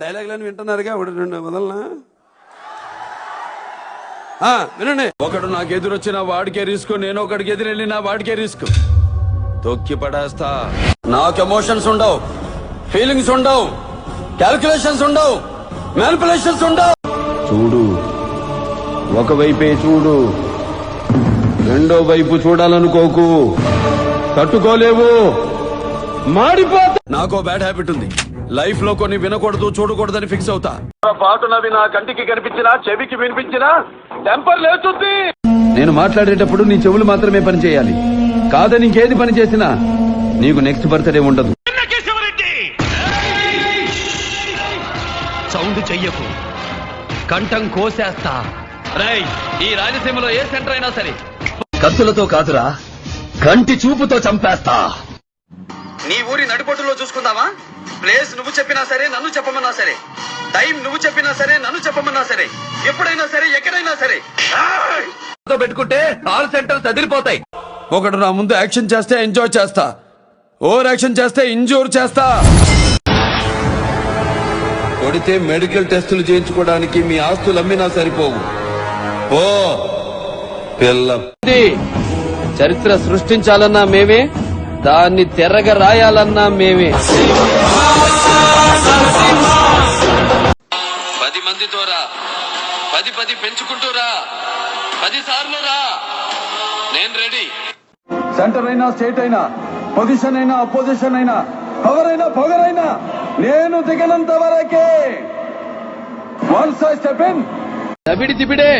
డైలాగులను వింటున్నారుగా రెండు వదలనా వినండి. ఒకడు నాకు ఎదురొచ్చిన వాడికే రిస్క్, నేను ఒకడికి ఎదురెళ్ళినా వాడికే రిస్క్. తొక్కి పడేస్తా. నాకు ఎమోషన్స్ ఉండవు, ఫీలింగ్స్ ఉండవు, క్యాల్కులేషన్స్ ఉండవు, మ్యానిపులేషన్స్ ఉండవు. చూడు, ఒకవైపే చూడు, రెండో వైపు చూడాలనుకోకు. తట్టుకోలేవు, మాడిపోతా. నాకో బ్యాడ్ హ్యాబిట్ ఉంది. లైఫ్ లో కొన్ని వినకూడదు, చూడకూడదని ఫిక్స్ అవుతా. పాటునవి నా కంటికి కనిపించినా, చెవికి వినిపించినా టెంపర్ లేచుంది. నేను మాట్లాడేటప్పుడు నీ చెవులు మాత్రమే పని చేయాలి. కాదని ఇంకేది పని చేసినా నీకు నెక్స్ట్ బర్త్డే ఉండదు. సౌండ్ చెయ్యకు, కంఠం కోసేస్తా. రై, ఈ రాయలసీమలో ఏ సెంటర్ అయినా సరే కత్తులతో కాదురా, కంటి చూపుతో చంపేస్తా. నీ ఊరి నడిపొట్టులో చూసుకుందామా? ప్లేస్ నువ్వు చెప్పినా సరే, నన్ను చెప్పమన్నా సరే, టైం నువ్వు చెప్పినా సరే, నన్ను చెప్పమన్నా సరే, ఎప్పుడైనా సరే, ఎక్కడైనా సరే పెట్టుకుంటే ఆల్ సెంటర్స్ అదిరిపోతాయి. ఒకడు నా ముందు యాక్షన్ చేస్తే ఎంజాయ్ చేస్తా, ఓవర్ యాక్షన్ చేస్తే ఇంజూర్ చేస్తా. కొడితే మెడికల్ టెస్టులు చేయించుకోవడానికి మీ ఆస్తులు అమ్మినా సరిపోవు. ఓ పిల్ల, చరిత్ర సృష్టించాలన్నా మేమే, దాన్ని తెరగ రాయాలన్నా మేమే. 10 మందితో రా, 10 పెంచుకుంటూ రా, 10 సార్లు రా, నేను రెడీ. సెంటర్ అయినా, స్టేట్ అయినా, పొజిషన్ అయినా, అపోజిషన్ అయినా, పవర్ అయినా, పొగరైనా, నేను దిగనంత వరకే. వన్స్ ఐ స్టెప్ ఇన్, దబిడి దిబిడే.